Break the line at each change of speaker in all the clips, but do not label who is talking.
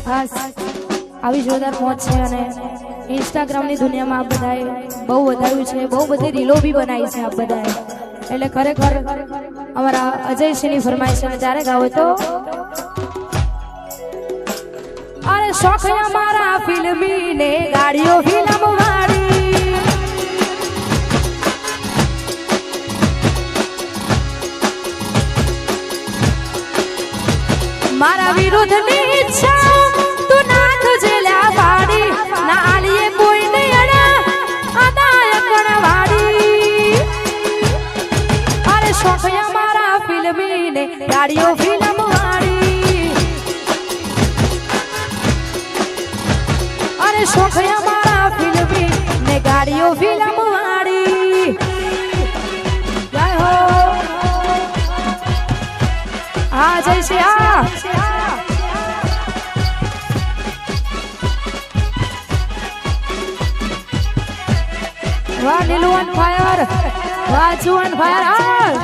ખાસ આવી જોરદાર મોજ છે અને ઇન્સ્ટાગ્રામની દુનિયામાં આપ બધાએ બહુ વધાર્યું છે, બહુ બધી રીલો બી બનાવી છે આપ બધાએ, એટલે ખરેખર અમારા અજયસિંહની ફરમાઈશ છે ત્યારે ગાવો તો અરે શોખ અમારા ફિલ્મી ને ગાડીઓ ફિલ્મ વાળી મારા વિરુદ્ધની ઈચ્છા તું નાખ જેલ્યા પાડી ના આલીએ કોઈ ને અડા અદાય કણવાડી અરે શોખ અમારા ફિલ્મી ને ગાડીઓ ફિલ્મ વાળી અરે શોખ અમારા ફિલ્મી ને ગાડીઓ ફિલ્મ વાળી જય હો હા જય શ્રી હા વાહ લીલુ ઓન ફાયર વાહ જુ ઓન ફાયર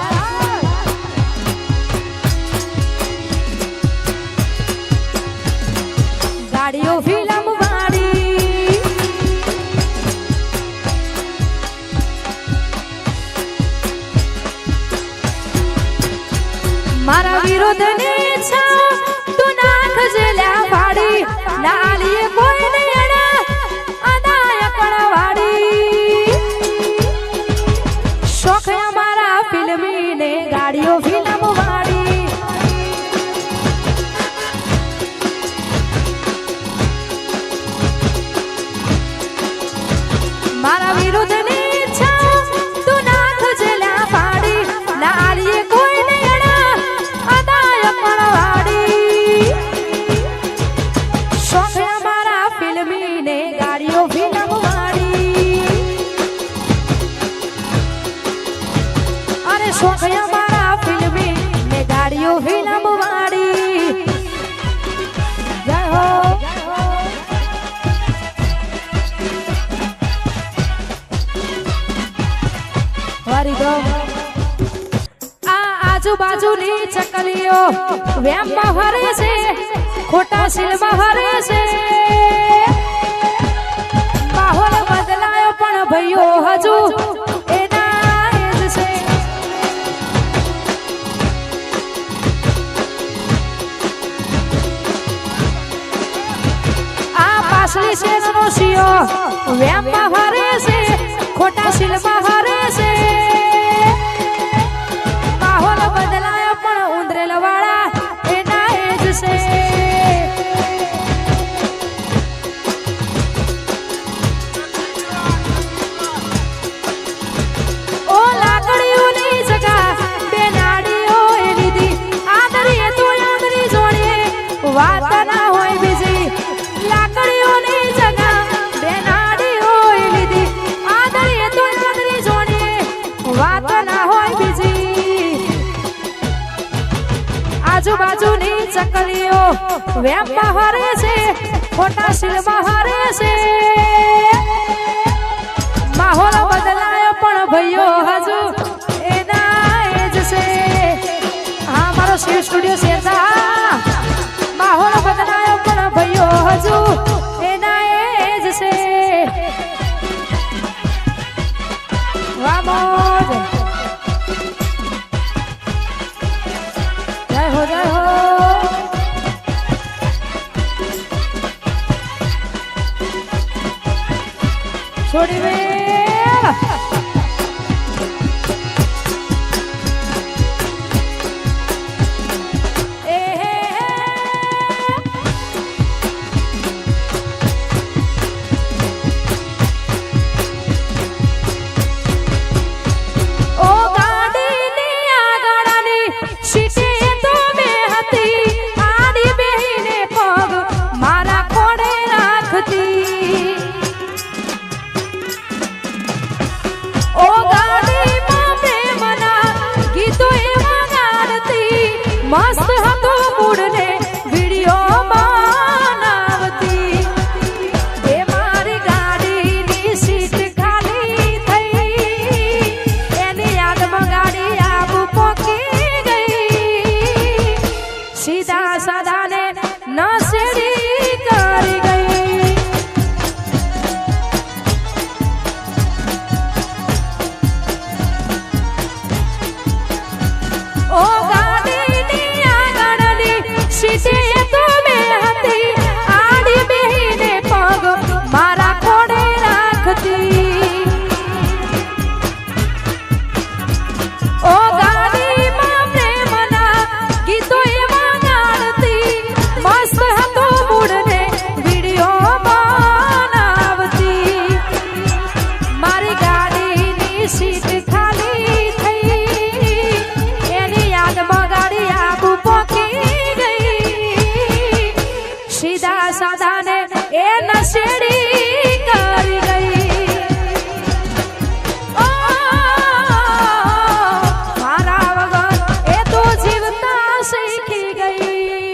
ગાડીઓ ફિલ્મ વાળી મારા વિરોધની ઈચ્છા તું નાખ જેલ્યા પાડી ના લીએ કોઈ નહીં અડા અદાય કણવાડી શોખ અમારા ફિલ્મી ને ગાડીઓ ફિલ્મ વાળી મારા વિરુદ્ધની ઈચ્છા તું નાખ જેલ્યા પાડી ના લીએ કોઈ નહીં અડા અદાય કણવાડી શોખ અમારા ફિલ્મી ને ગાડીઓ ફિલ્મ વાળી અરે શોખ અમારા ફિલ્મી ને ગાડીઓ ફિલ્મ વાળી જય હો વારી દો આ આજુબાજુની ચકલીઓ વેમમાં હરે છે ખોટા શિલમાં હરે છે માહોલ બદલાયો પણ ભાઈઓ હજુ એના એ જ છે આ પાછલી શેરનો શિયો વેમમાં હરે છે ખોટા શિલમાં હરે છે માહોલ બદલાયો પણ ઉંદરેલ વાળા એના એ જ છે ઓ લાકડીઓની જગા બે નાડીઓ એ લીધી આદરીએ તો આદરી જોડે વાત ના હોય બીજી લાકડીઓની જગા બે નાડીઓ એ લીધી આદરીએ તો આદરી જોડે વાત ના હોય બીજી આજુબાજુની ચકલીઓ વેમમાં હરે છે ખોટા શિલમાં હરે છે માહોલ બદલાયો પણ ભાઈઓ હજુ એના એ જ છે હા મારો શિવ સ્ટુડિયો શેરદા માહોલ બદલાયો પણ ભાઈઓ હજુ એના એ જ છે વાહ મોજ જય હો જય હો છોડી વે સીધા સાદાને નસેડી કરી ગઈ ઓ ગાડીની આગળની સીટે તો મેં હતી આડી બેહીને પગ મારા ખોડે રાખતી ઓ ગાડીમાં પ્રેમના ગીતો એવા ગાળતી મસ્ત હતો મૂડને વિડીયો બનાવતી મારી ગાડીની સીટ ખાલી થઈ એની યાદમાં ગાડી આબુ પોકી ગઈ સીધા સાદાને એ નશેડી કરી ગઈ શીખી ગઈ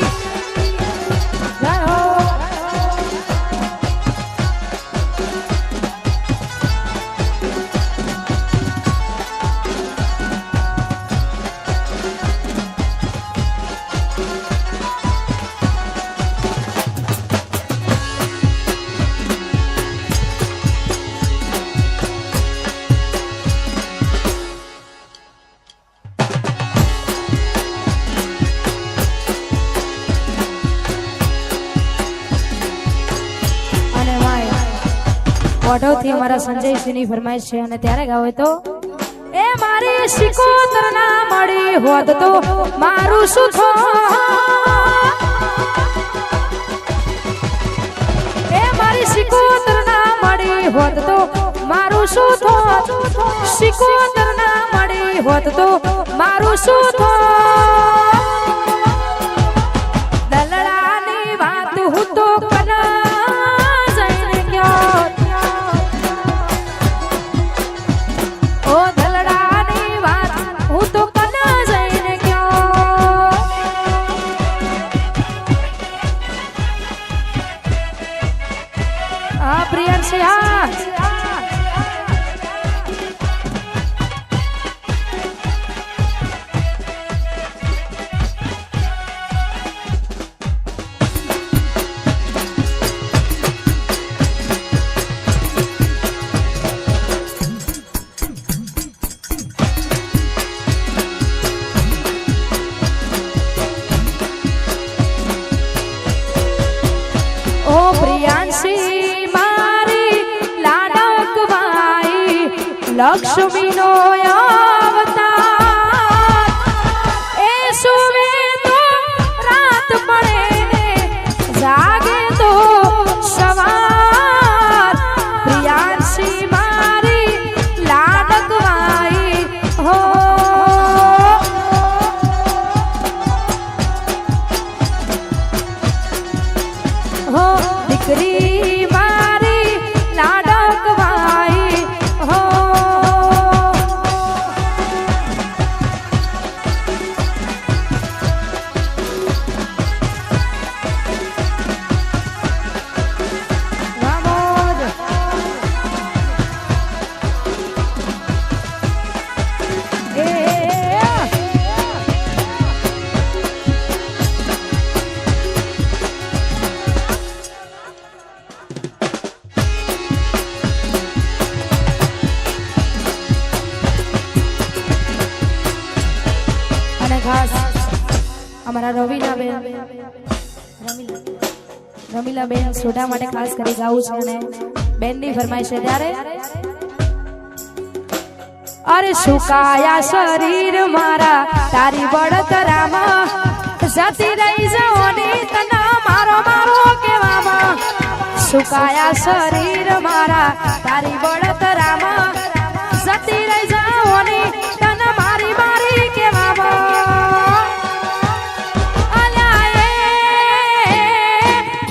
ઓઢવથી અમારા સંજયસિંહની ફરમાઈશ છે અને ત્યારે ગાવે તો એ મારી શિકોતર ના મળી હોત તો મારું શું થો એ મારી શિકોતર ના મળી હોત તો મારું શું થો શિકોતર ના મળી હોત તો મારું શું થો દલડાની વાત હું તો કના જઈને ગયો પ્રિયંશી ઓ પ્રિયંશી લક્ષ્મી નો અવતાર એ સુવે તો રાત પડે ને જાગે તો સવાર પ્રિયાંશી મારી લાડકવાઈ હો હો દીકરી મારી લાડકવાઈ હો ખાસ અમારા રમીલાબેન સોઢા માટે ખાસ કરી ગાવું છે અને બેનની ફરમાઈશ છે ત્યારે અરે સુકાયા શરીર મારા તારી બળતરામાં જતી રહી જવાની તના મારો મારો કહેવામાં સુકાયા શરીર મારા તારી બળતરામાં જતી રહી જવાની તના મારી મારી કહેવામાં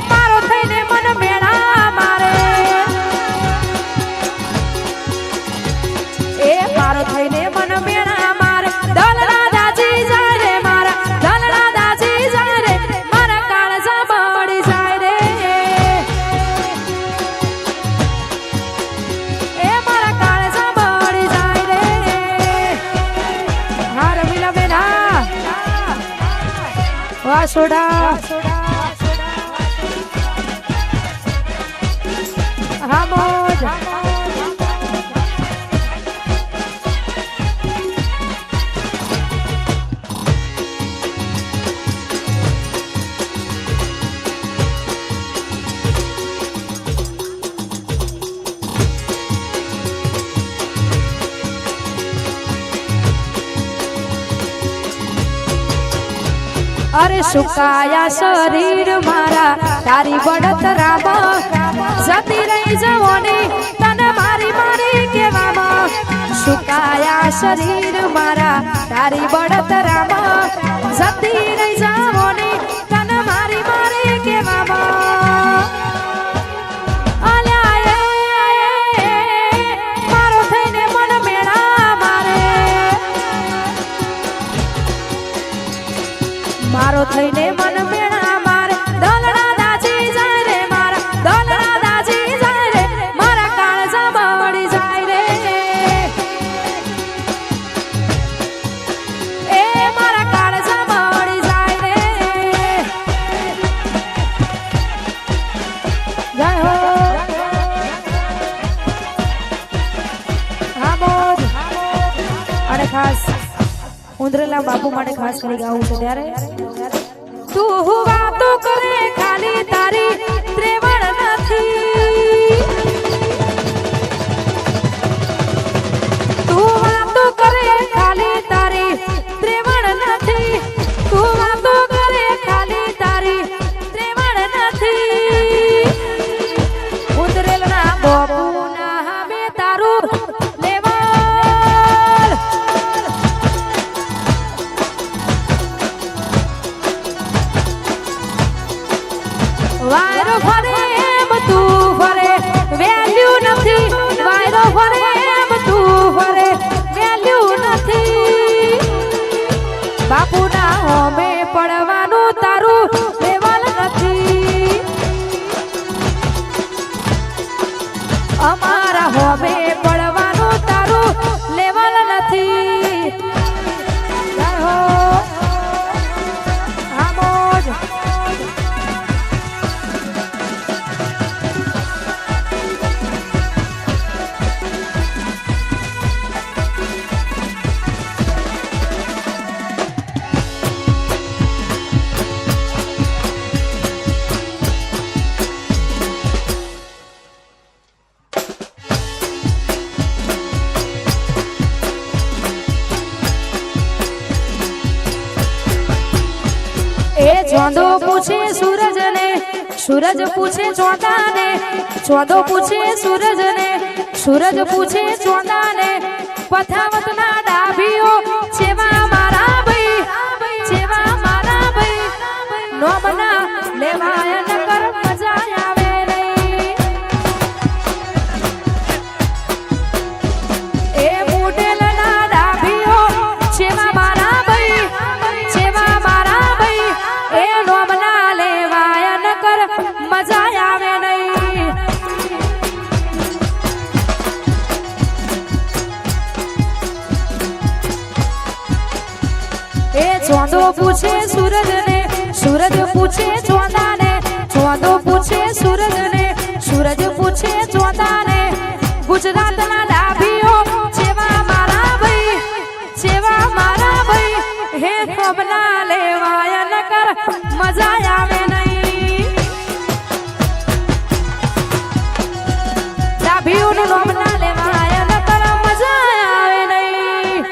મારો થઈને મન મેળા મારે એ મારો થઈને મન મેળા મારે દલડા દાજી જાય રે મારા દલડા દાજી જાય રે મારા કાળજા બળી જાય રે એ મારા કાળજા બળી જાય રે વાસોડા હા મોજ अरे सुकाया शरीर मारा तारी बड़त रामा जती रही जवानी तने मारी मारी के मामा सुकाया शरीर मारा तारी बड़त रामा जती रही जवानी तने मारी मारी के मामा मारो थईने मन मेणा मारे मारो थईने मन मेणा मारे दलड़ा दाजी जाय रे मारा दलड़ा दाजी जाय रे मारा काळजा बळी जाय रे ए मारा काळजा बळी जाय रे जय हो હા બોજ અને ખાસ ઉંદરેલા બાપુ માટે ખાસ કરી ગાવું છે ત્યારે तू वातो करे खाली तारी त्रेवण नथी तू वातो करे खाली तारी त्रेवण नथी तू वातो करे खाली तारी त्रेवण नथी उतरेलना बापूना हमे तारू वायरो फरे एम तू फरे वेल्यू नथी वायरो फरे एम तू फरे वेल्यू नथी बापू ना होमे पड़वानु तारू लेवल नथी अमारा होमे पड़वानु तारू लेवल नथी जय हो हाँ मोज चौदो पूछे सूरज ने सूरज पूछे चौदा ने चौदो पूछे सूरज ने सूरज पूछे चौदा ने पथावत ना डाभियो चेवा मारा भाई चेवा मारा भाई नो बना लेवाया न कर मजा आवे नहीं ए मुडेल ना डाभियो चेवा मारा भाई चेवा मारा भाई ए नो बना लेवाया न कर मजा आवे नहीं ए चौदो पूछे सूरज ने सूरज पूछे चौदा ने चौदो पूछे सूरज ने सूरज पूछे चौदा ने गुजरात ना डाभियो चेवा मारा भाई हे खबना लेवाया न कर मजा आवे नहीं डाभियो नो नोमना लेवाया न कर मजा आवे नहीं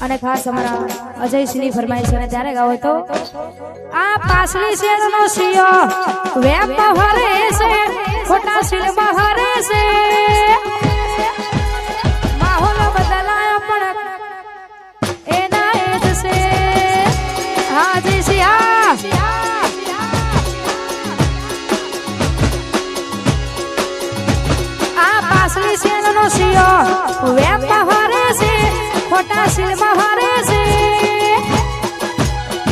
અને ખાસ અમારા અજયસિંહની ફરમાઈશ છે ત્યારે ગાવો તો આ પાસલી શેરનો સિયો વેપમાં હરે છે ખોટા શિલમાં હરે છે માહોલ બદલાયો પણ એના સિયો વેપમાં હરે છે ખોટા શિલમાં હરે છે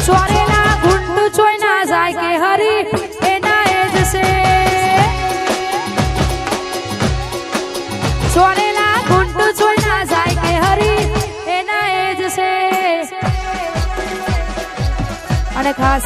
ચોરેલા ગુંડ ચોઈ ના જાય કે હરી એના એ જ છે ચોરેલા ગુંડ ચોઈ ના જાય કે હરી એના એ જ છે અને ખાસ